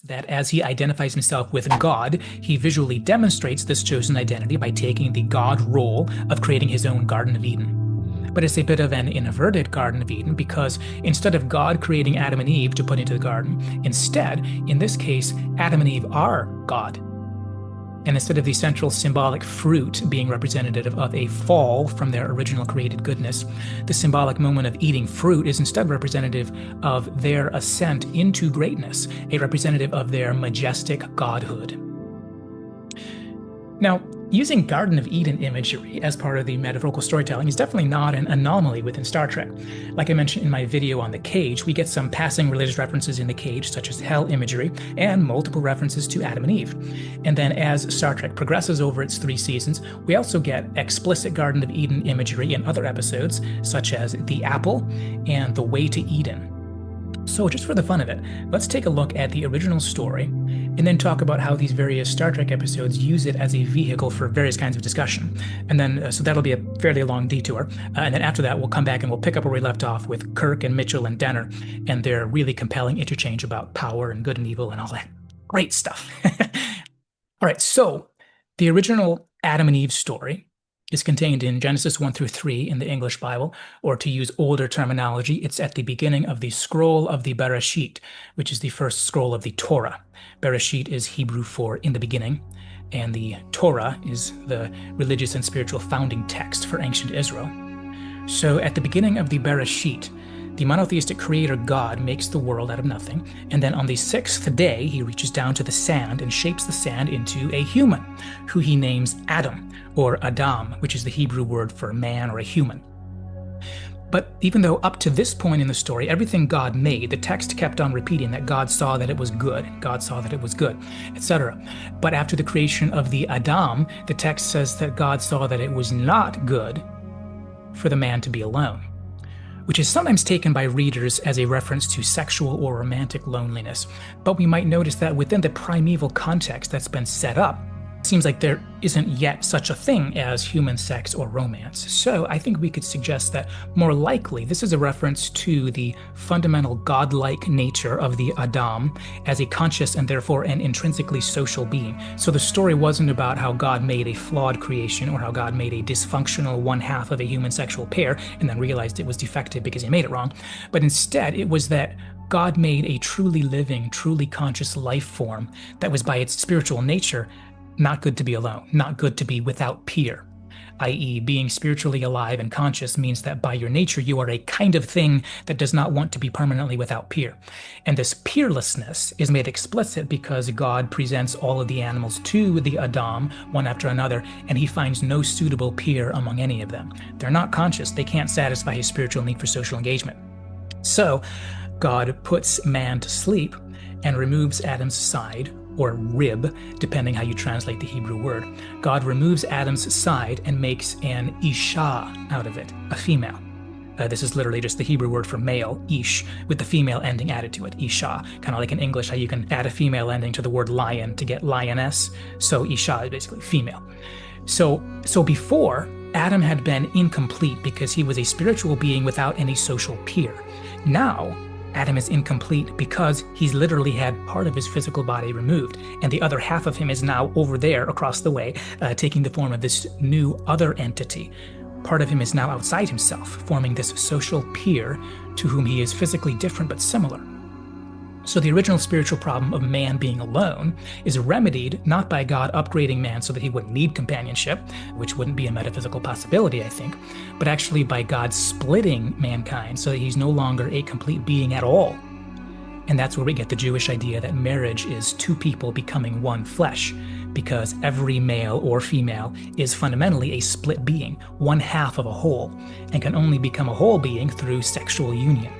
that as he identifies himself with God, he visually demonstrates this chosen identity by taking the God role of creating his own Garden of Eden. But it's a bit of an inverted Garden of Eden because instead of God creating Adam and Eve to put into the garden, instead, in this case, Adam and Eve are God. And instead of the central symbolic fruit being representative of a fall from their original created goodness, the symbolic moment of eating fruit is instead representative of their ascent into greatness, a representative of their majestic godhood. Now, using Garden of Eden imagery as part of the metaphorical storytelling is definitely not an anomaly within Star Trek. Like I mentioned in my video on The Cage, we get some passing religious references in The Cage, such as hell imagery, and multiple references to Adam and Eve. And then as Star Trek progresses over its 3 seasons, we also get explicit Garden of Eden imagery in other episodes, such as the apple and the way to Eden. So just for the fun of it, let's take a look at the original story and then talk about how these various Star Trek episodes use it as a vehicle for various kinds of discussion. And then, so that'll be a fairly long detour. And then after that, we'll come back and we'll pick up where we left off with Kirk and Mitchell and Denner and their really compelling interchange about power and good and evil and all that great stuff. All right, so the original Adam and Eve story is contained in Genesis 1 through 3 in the English Bible, or to use older terminology, it's at the beginning of the scroll of the Bereshit, which is the first scroll of the Torah. Bereshit is Hebrew for in the beginning, and the Torah is the religious and spiritual founding text for ancient Israel. So at the beginning of the Bereshit, the monotheistic creator God makes the world out of nothing, and then on the 6th day, he reaches down to the sand and shapes the sand into a human, who he names Adam, or Adam, which is the Hebrew word for man or a human. But even though up to this point in the story, everything God made, the text kept on repeating that God saw that it was good, God saw that it was good, etc. But after the creation of the Adam, the text says that God saw that it was not good for the man to be alone, which is sometimes taken by readers as a reference to sexual or romantic loneliness. But we might notice that within the primeval context that's been set up, it seems like there isn't yet such a thing as human sex or romance. So I think we could suggest that more likely this is a reference to the fundamental godlike nature of the Adam as a conscious and therefore an intrinsically social being. So the story wasn't about how God made a flawed creation or how God made a dysfunctional one half of a human sexual pair and then realized it was defective because he made it wrong. But instead it was that God made a truly living, truly conscious life form that was by its spiritual nature not good to be alone, not good to be without peer, i.e. being spiritually alive and conscious means that by your nature you are a kind of thing that does not want to be permanently without peer. And this peerlessness is made explicit because God presents all of the animals to the Adam one after another, and he finds no suitable peer among any of them. They're not conscious, they can't satisfy his spiritual need for social engagement. So God puts man to sleep and removes Adam's side, or rib, depending how you translate the Hebrew word. God removes Adam's side and makes an isha out of it, a female. This is literally just the Hebrew word for male, ish, with the female ending added to it, isha. Kind of like in English, how you can add a female ending to the word lion to get lioness. So isha is basically female. So before, Adam had been incomplete because he was a spiritual being without any social peer. Now, Adam is incomplete because he's literally had part of his physical body removed, and the other half of him is now over there across the way, taking the form of this new other entity. Part of him is now outside himself, forming this social peer to whom he is physically different but similar. So the original spiritual problem of man being alone is remedied not by God upgrading man so that he wouldn't need companionship, which wouldn't be a metaphysical possibility, I think, but actually by God splitting mankind so that he's no longer a complete being at all. And that's where we get the Jewish idea that marriage is two people becoming one flesh, because every male or female is fundamentally a split being, one half of a whole, and can only become a whole being through sexual union.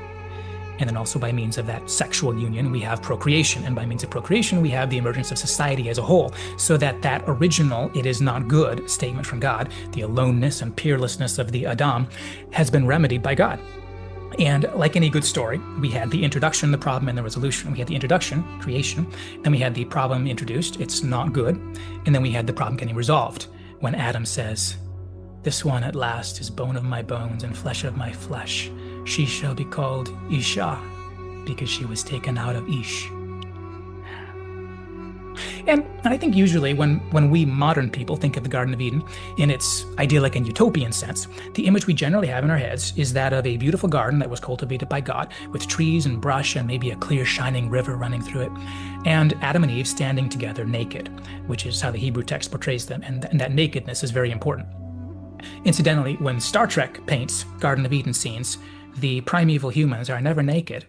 And then also by means of that sexual union, we have procreation. And by means of procreation, we have the emergence of society as a whole. So that original, it is not good statement from God, the aloneness and peerlessness of the Adam, has been remedied by God. And like any good story, we had the introduction, the problem, and the resolution. We had the introduction, creation. Then we had the problem introduced, it's not good. And then we had the problem getting resolved when Adam says, "This one at last is bone of my bones and flesh of my flesh. She shall be called Isha, because she was taken out of Ish." And I think usually when we modern people think of the Garden of Eden in its idyllic and utopian sense, the image we generally have in our heads is that of a beautiful garden that was cultivated by God with trees and brush and maybe a clear shining river running through it, and Adam and Eve standing together naked, which is how the Hebrew text portrays them, and that nakedness is very important. Incidentally, when Star Trek paints Garden of Eden scenes, the primeval humans are never naked.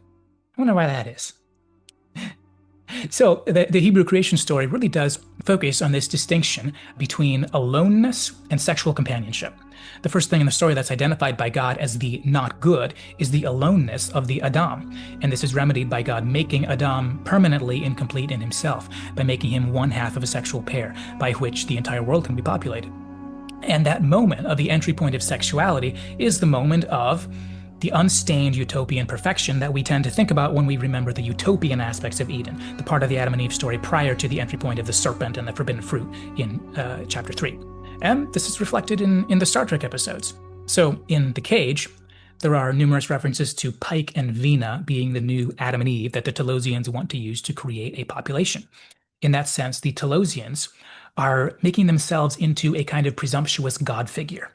I wonder why that is. So the Hebrew creation story really does focus on this distinction between aloneness and sexual companionship. The first thing in the story that's identified by God as the not good is the aloneness of the Adam. And this is remedied by God making Adam permanently incomplete in himself, by making him one half of a sexual pair, by which the entire world can be populated. And that moment of the entry point of sexuality is the moment of the unstained utopian perfection that we tend to think about when we remember the utopian aspects of Eden, the part of the Adam and Eve story prior to the entry point of the serpent and the forbidden fruit in chapter 3. And this is reflected in the Star Trek episodes. So in The Cage, there are numerous references to Pike and Vina being the new Adam and Eve that the Telosians want to use to create a population. In that sense, the Telosians are making themselves into a kind of presumptuous god figure.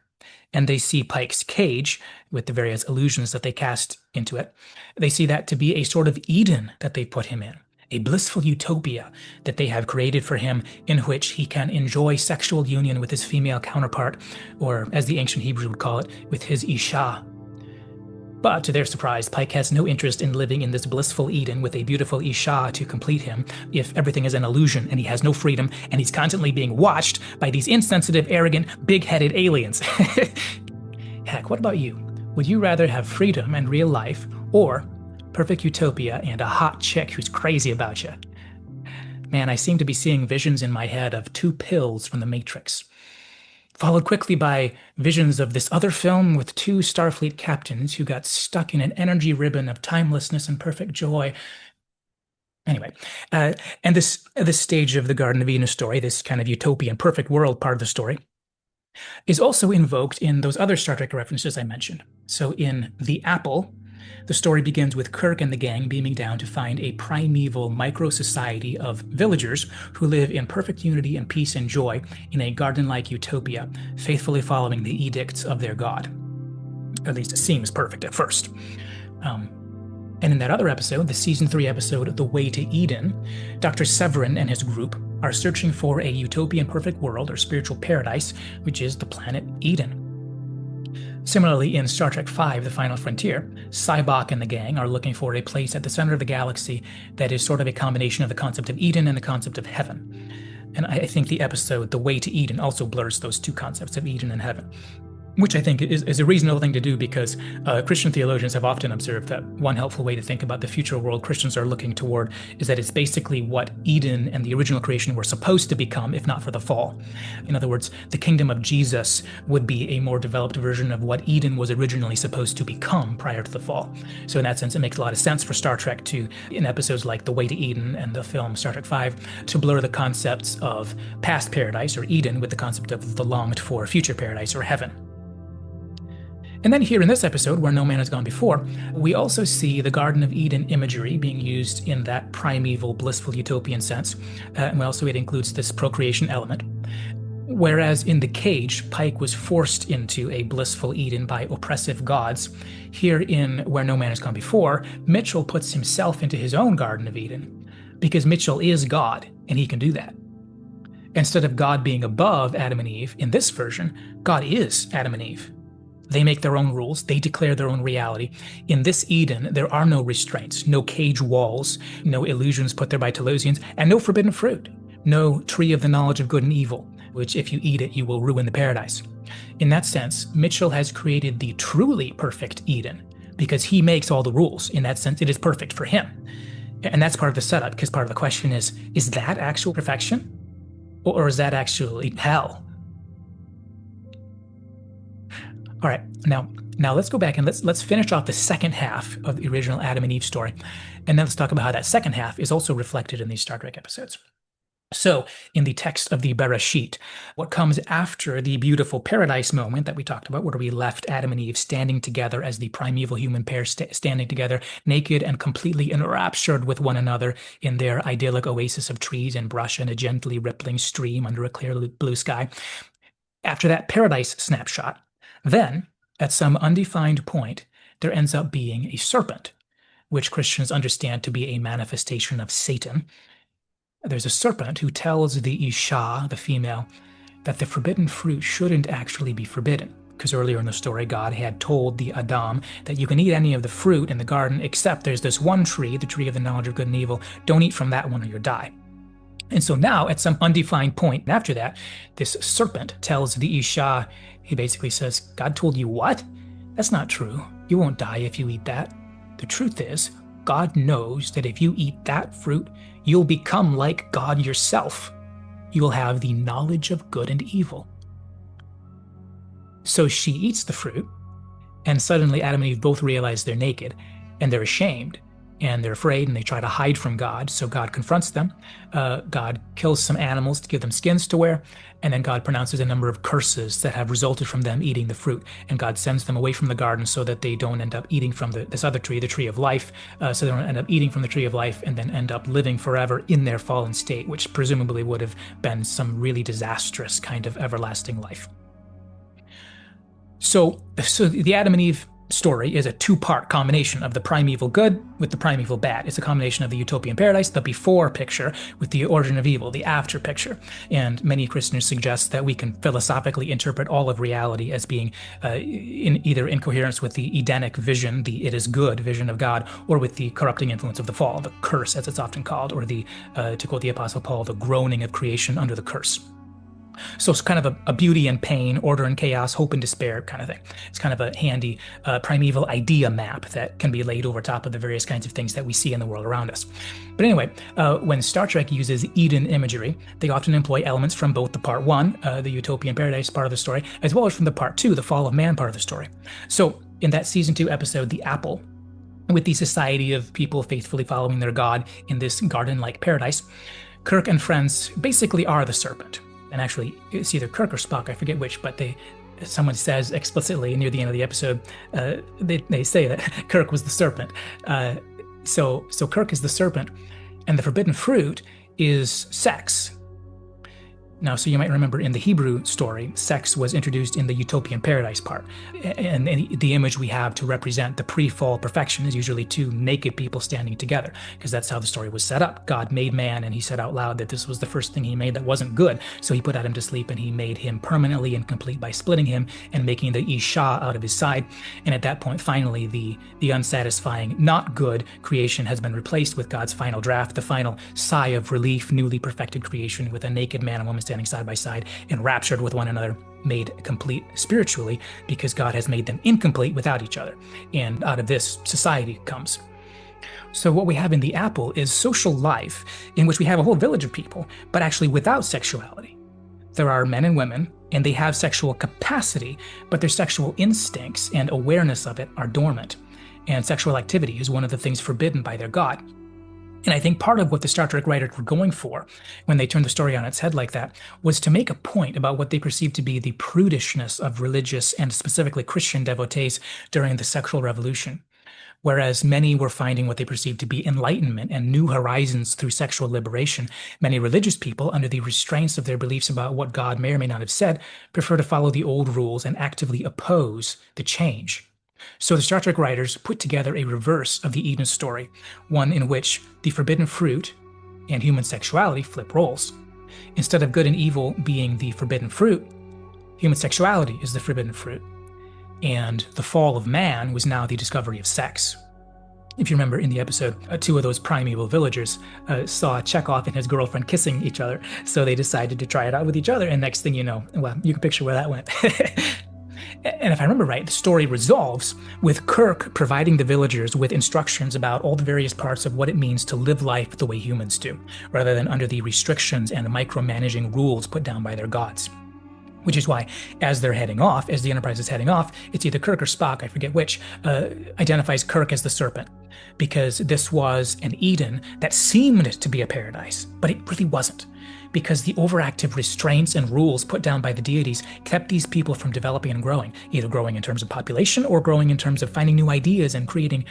And they see Pike's cage, with the various illusions that they cast into it, they see that to be a sort of Eden that they put him in, a blissful utopia that they have created for him in which he can enjoy sexual union with his female counterpart, or as the ancient Hebrews would call it, with his Isha. But to their surprise, Pike has no interest in living in this blissful Eden with a beautiful Isha to complete him if everything is an illusion and he has no freedom and he's constantly being watched by these insensitive, arrogant, big-headed aliens. Heck, what about you? Would you rather have freedom and real life or perfect utopia and a hot chick who's crazy about you? Man, I seem to be seeing visions in my head of 2 pills from the Matrix, followed quickly by visions of this other film with 2 Starfleet captains who got stuck in an energy ribbon of timelessness and perfect joy. Anyway, and this stage of the Garden of Eden story, this kind of utopian perfect world part of the story, is also invoked in those other Star Trek references I mentioned. So in The Apple, the story begins with Kirk and the gang beaming down to find a primeval micro-society of villagers who live in perfect unity and peace and joy in a garden-like utopia, faithfully following the edicts of their god. At least it seems perfect at first. And in that other episode, the season 3 episode, The Way to Eden, Dr. Severin and his group are searching for a utopian perfect world or spiritual paradise, which is the planet Eden. Similarly, in Star Trek V, The Final Frontier, Sybok and the gang are looking for a place at the center of the galaxy that is sort of a combination of the concept of Eden and the concept of heaven. And I think the episode The Way to Eden also blurs those 2 concepts of Eden and heaven, which I think is a reasonable thing to do because Christian theologians have often observed that one helpful way to think about the future world Christians are looking toward is that it's basically what Eden and the original creation were supposed to become, if not for the fall. In other words, the kingdom of Jesus would be a more developed version of what Eden was originally supposed to become prior to the fall. So in that sense, it makes a lot of sense for Star Trek to, in episodes like The Way to Eden and the film Star Trek V, to blur the concepts of past paradise or Eden with the concept of the longed-for future paradise or heaven. And then here in this episode, Where No Man Has Gone Before, we also see the Garden of Eden imagery being used in that primeval, blissful utopian sense. And also it includes this procreation element. Whereas in The Cage, Pike was forced into a blissful Eden by oppressive gods, here in Where No Man Has Gone Before, Mitchell puts himself into his own Garden of Eden, because Mitchell is God, and he can do that. Instead of God being above Adam and Eve, in this version, God is Adam and Eve. They make their own rules. They declare their own reality. In this Eden, there are no restraints, no cage walls, no illusions put there by Telosians, and no forbidden fruit, no tree of the knowledge of good and evil, which if you eat it, you will ruin the paradise. In that sense, Mitchell has created the truly perfect Eden because he makes all the rules. In that sense, it is perfect for him. And that's part of the setup, because part of the question is that actual perfection? Or is that actually hell? All right, now let's go back and let's finish off the second half of the original Adam and Eve story, and then let's talk about how that second half is also reflected in these Star Trek episodes. So, in the text of the Bereshit, what comes after the beautiful paradise moment that we talked about, where we left Adam and Eve standing together as the primeval human pair, standing together, naked and completely enraptured with one another in their idyllic oasis of trees and brush and a gently rippling stream under a clear blue sky. After that paradise snapshot, then, at some undefined point, there ends up being a serpent, which Christians understand to be a manifestation of Satan. There's a serpent who tells the Isha, the female, that the forbidden fruit shouldn't actually be forbidden. Because earlier in the story, God had told the Adam that you can eat any of the fruit in the garden, except there's this one tree, the tree of the knowledge of good and evil. Don't eat from that one or you'll die. And so now, at some undefined point after that, this serpent tells the Isha, he basically says, God told you what? That's not true. You won't die if you eat that. The truth is, God knows that if you eat that fruit, you'll become like God yourself. You will have the knowledge of good and evil. So she eats the fruit, and suddenly Adam and Eve both realize they're naked, and they're ashamed, and they're afraid, and they try to hide from God. So God confronts them. God kills some animals to give them skins to wear, and then God pronounces a number of curses that have resulted from them eating the fruit. And God sends them away from the garden so that they don't end up eating from this other tree, the tree of life. So they don't end up eating from the tree of life and then end up living forever in their fallen state, which presumably would have been some really disastrous kind of everlasting life. So the Adam and Eve story is a two-part combination of the primeval good with the primeval bad. It's a combination of the utopian paradise, the before picture, with the origin of evil, the after picture. And many Christians suggest that we can philosophically interpret all of reality as being either in coherence with the Edenic vision, the it is good vision of God, or with the corrupting influence of the fall, the curse as it's often called, or the, to quote the Apostle Paul, the groaning of creation under the curse. So it's kind of a beauty and pain, order and chaos, hope and despair kind of thing. It's kind of a handy primeval idea map that can be laid over top of the various kinds of things that we see in the world around us. But anyway, when Star Trek uses Eden imagery, they often employ elements from both the part one, the utopian paradise part of the story, as well as from the part two, the fall of man part of the story. So in that season 2 episode, The Apple, with the society of people faithfully following their God in this garden-like paradise, Kirk and friends basically are the serpent. And actually, it's either Kirk or Spock, I forget which, but someone says explicitly near the end of the episode, they say that Kirk was the serpent. So Kirk is the serpent, and the forbidden fruit is sex. Now, so you might remember in the Hebrew story, sex was introduced in the utopian paradise part. And the image we have to represent the pre-fall perfection is usually two naked people standing together, because that's how the story was set up. God made man, and he said out loud that this was the first thing he made that wasn't good. So he put Adam to sleep, and he made him permanently incomplete by splitting him and making the Isha out of his side. And at that point, finally, the unsatisfying, not good creation has been replaced with God's final draft, the final sigh of relief, newly perfected creation with a naked man and woman standing side by side, enraptured with one another, made complete spiritually, because God has made them incomplete without each other. And out of this, society comes. So what we have in The Apple is social life in which we have a whole village of people, but actually without sexuality. There are men and women, and they have sexual capacity, but their sexual instincts and awareness of it are dormant. And sexual activity is one of the things forbidden by their God. And I think part of what the Star Trek writers were going for when they turned the story on its head like that was to make a point about what they perceived to be the prudishness of religious and specifically Christian devotees during the sexual revolution. Whereas many were finding what they perceived to be enlightenment and new horizons through sexual liberation, many religious people, under the restraints of their beliefs about what God may or may not have said, prefer to follow the old rules and actively oppose the change. So the Star Trek writers put together a reverse of the Eden story, one in which the forbidden fruit and human sexuality flip roles. Instead of good and evil being the forbidden fruit, human sexuality is the forbidden fruit. And the fall of man was now the discovery of sex. If you remember in the episode, two of those primeval villagers saw Chekhov and his girlfriend kissing each other, so they decided to try it out with each other, and next thing you know, well, you can picture where that went. And if I remember right, the story resolves with Kirk providing the villagers with instructions about all the various parts of what it means to live life the way humans do, rather than under the restrictions and micromanaging rules put down by their gods. Which is why, as they're heading off, as the Enterprise is heading off, it's either Kirk or Spock, I forget which, identifies Kirk as the serpent. Because this was an Eden that seemed to be a paradise, but it really wasn't. because the overactive restraints and rules put down by the deities kept these people from developing and growing, either growing in terms of population or growing in terms of finding new ideas and creating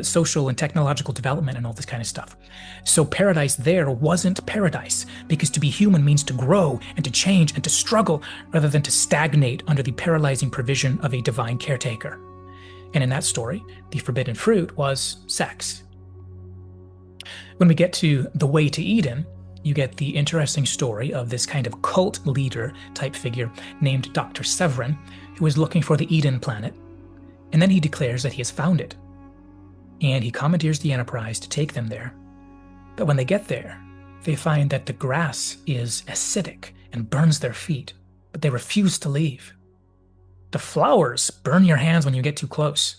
social and technological development and all this kind of stuff. So paradise there wasn't paradise, because to be human means to grow and to change and to struggle rather than to stagnate under the paralyzing provision of a divine caretaker. And in that story, the forbidden fruit was sex. When we get to the way to Eden, you get the interesting story of this kind of cult leader type figure named Dr. Severin, who is looking for the Eden planet. And then he declares that he has found it. And he commandeers the Enterprise to take them there. But when they get there, they find that the grass is acidic and burns their feet, but they refuse to leave. The flowers burn your hands when you get too close.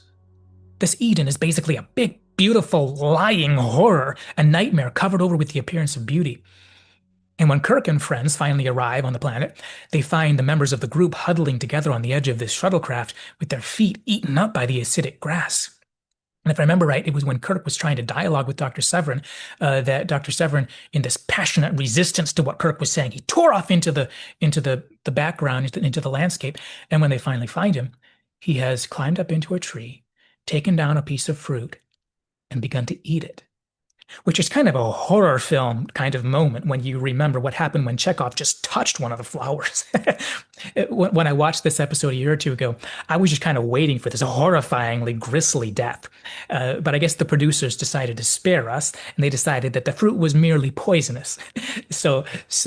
This Eden is basically a big, beautiful, lying horror, a nightmare covered over with the appearance of beauty. And when Kirk and friends finally arrive on the planet, they find the members of the group huddling together on the edge of this shuttlecraft with their feet eaten up by the acidic grass. And if I remember right, it was when Kirk was trying to dialogue with Dr. Severin that Dr. Severin, in this passionate resistance to what Kirk was saying, he tore off into the background, into the landscape. And when they finally find him, he has climbed up into a tree, taken down a piece of fruit, and begun to eat it, which is kind of a horror film kind of moment when you remember what happened when Chekhov just touched one of the flowers. When I watched this episode a year or two ago, I was just kind of waiting for this horrifyingly grisly death. But I guess the producers decided to spare us, and they decided that the fruit was merely poisonous. So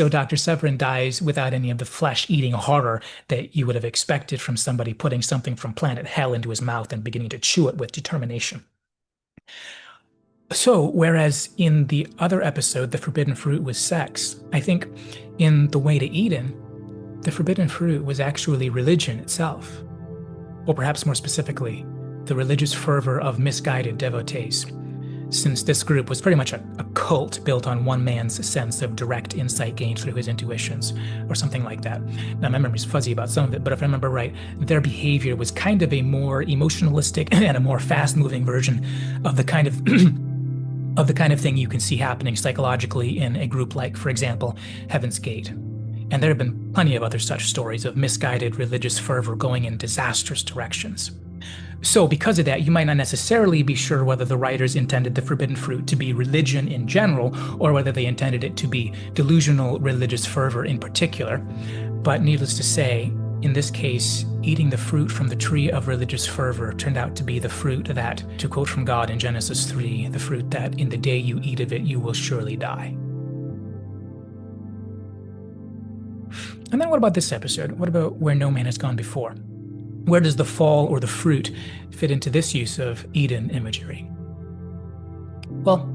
Dr. Severin dies without any of the flesh-eating horror that you would have expected from somebody putting something from planet hell into his mouth and beginning to chew it with determination. So, whereas in the other episode, the forbidden fruit was sex, I think in The Way to Eden, the forbidden fruit was actually religion itself. Or perhaps more specifically, the religious fervor of misguided devotees, since this group was pretty much a cult built on one man's sense of direct insight gained through his intuitions, or something like that. Now, my memory's fuzzy about some of it, but if I remember right, their behavior was kind of a more emotionalistic and a more fast-moving version of the kind of of the kind of thing you can see happening psychologically in a group like, for example, Heaven's Gate. And there have been plenty of other such stories of misguided religious fervor going in disastrous directions. So because of that, you might not necessarily be sure whether the writers intended the forbidden fruit to be religion in general, or whether they intended it to be delusional religious fervor in particular. But needless to say, in this case, eating the fruit from the tree of religious fervor turned out to be the fruit that, to quote from God in Genesis 3, the fruit that in the day you eat of it, you will surely die. And then what about this episode? What about Where No Man Has Gone Before? Where does the fall or the fruit fit into this use of Eden imagery? Well,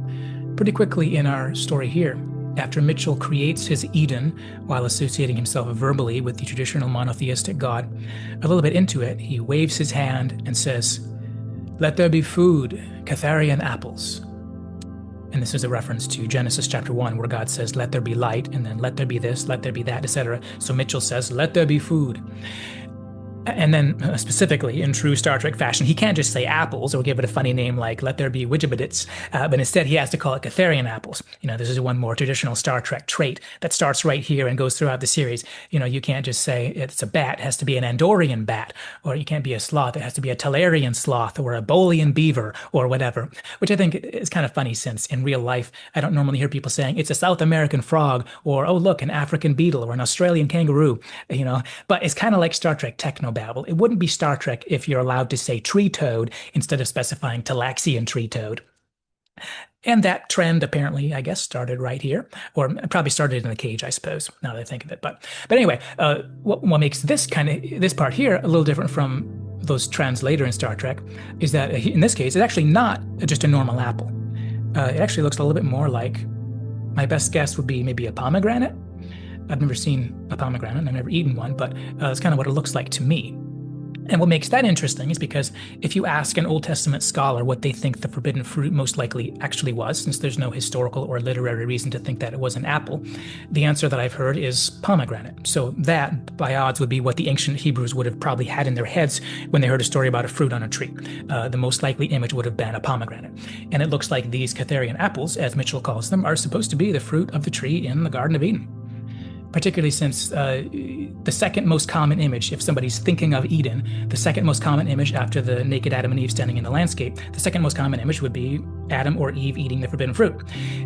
pretty quickly in our story here, after Mitchell creates his Eden while associating himself verbally with the traditional monotheistic God, a little bit into it, he waves his hand and says, "Let there be food, Catharian apples." And this is a reference to Genesis chapter 1, where God says, "Let there be light," and then "let there be this, let there be that," etc. So Mitchell says, "Let there be food." And then specifically in true Star Trek fashion, he can't just say apples or give it a funny name like "let there be widgibidits," but instead he has to call it Catharian apples. This is one more traditional Star Trek trait that starts right here and goes throughout the series. You can't just say it's a bat, it has to be an Andorian bat, or you can't be a sloth, it has to be a Talarian sloth or a Bolian beaver or whatever, which I think is kind of funny since in real life, I don't normally hear people saying it's a South American frog or, oh, look, an African beetle or an Australian kangaroo, but it's kind of like Star Trek techno babble. It wouldn't be Star Trek if you're allowed to say tree toad instead of specifying Talaxian tree toad. And that trend apparently, I guess, started right here, or probably started in the cage, I suppose, now that I think of it. But anyway, what makes this part here a little different from those trends later in Star Trek is that in this case, it's actually not just a normal apple. It actually looks a little bit more like, my best guess would be maybe a pomegranate. I've never seen a pomegranate, I've never eaten one, but that's kind of what it looks like to me. And what makes that interesting is because if you ask an Old Testament scholar what they think the forbidden fruit most likely actually was, since there's no historical or literary reason to think that it was an apple, the answer that I've heard is pomegranate. So that, by odds, would be what the ancient Hebrews would have probably had in their heads when they heard a story about a fruit on a tree. The most likely image would have been a pomegranate. And it looks like these Catharian apples, as Mitchell calls them, are supposed to be the fruit of the tree in the Garden of Eden. particularly since the second most common image, if somebody's thinking of Eden, the second most common image after the naked Adam and Eve standing in the landscape, the second most common image would be Adam or Eve eating the forbidden fruit.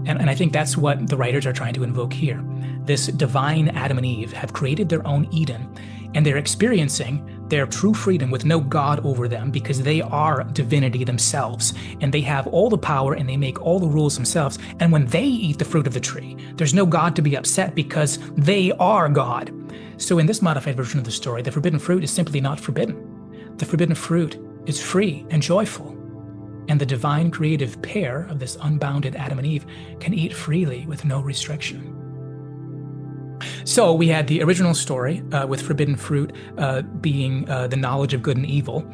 And I think that's what the writers are trying to invoke here. This divine Adam and Eve have created their own Eden, and they're experiencing their true freedom with no God over them because they are divinity themselves, and they have all the power and they make all the rules themselves. And when they eat the fruit of the tree, there's no God to be upset because they are God. So in this modified version of the story, the forbidden fruit is simply not forbidden. The forbidden fruit is free and joyful. And the divine creative pair of this unbounded Adam and Eve can eat freely with no restriction. So we had the original story with forbidden fruit being the knowledge of good and evil,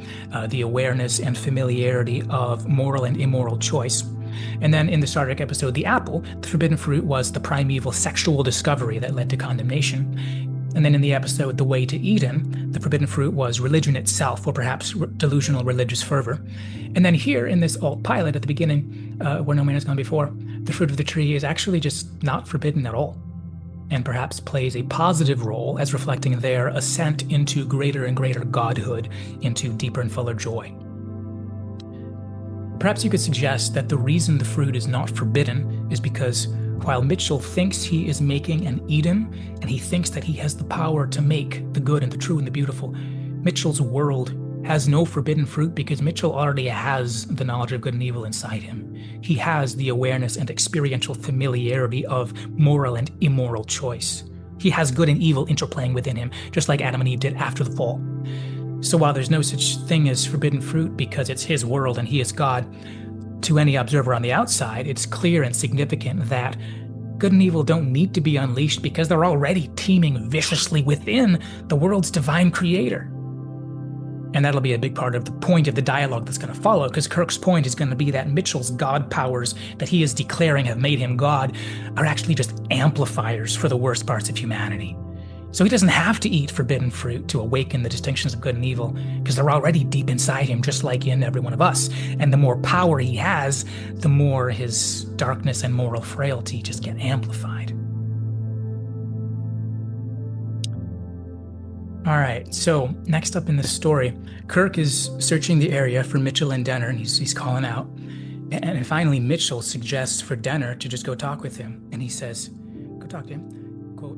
the awareness and familiarity of moral and immoral choice. And then in the Star Trek episode, The Apple, the forbidden fruit was the primeval sexual discovery that led to condemnation. And then in the episode The Way to Eden, the forbidden fruit was religion itself, or perhaps delusional religious fervor. And then here in this alt pilot at the beginning, where no man has gone before, the fruit of the tree is actually just not forbidden at all, and perhaps plays a positive role as reflecting their ascent into greater and greater godhood, into deeper and fuller joy. Perhaps you could suggest that the reason the fruit is not forbidden is because while Mitchell thinks he is making an Eden, and he thinks that he has the power to make the good and the true and the beautiful, Mitchell's world has no forbidden fruit because Mitchell already has the knowledge of good and evil inside him. He has the awareness and experiential familiarity of moral and immoral choice. He has good and evil interplaying within him, just like Adam and Eve did after the fall. So while there's no such thing as forbidden fruit because it's his world and he is God, to any observer on the outside, it's clear and significant that good and evil don't need to be unleashed because they're already teeming viciously within the world's divine creator. And that'll be a big part of the point of the dialogue that's going to follow, because Kirk's point is going to be that Mitchell's God powers that he is declaring have made him God are actually just amplifiers for the worst parts of humanity. So he doesn't have to eat forbidden fruit to awaken the distinctions of good and evil, because they're already deep inside him, just like in every one of us. And the more power he has, the more his darkness and moral frailty just get amplified. All right, so next up in this story, Kirk is searching the area for Mitchell and Denner, and he's calling out. And finally, Mitchell suggests for Denner to just go talk with him. And he says, go talk to him, quote,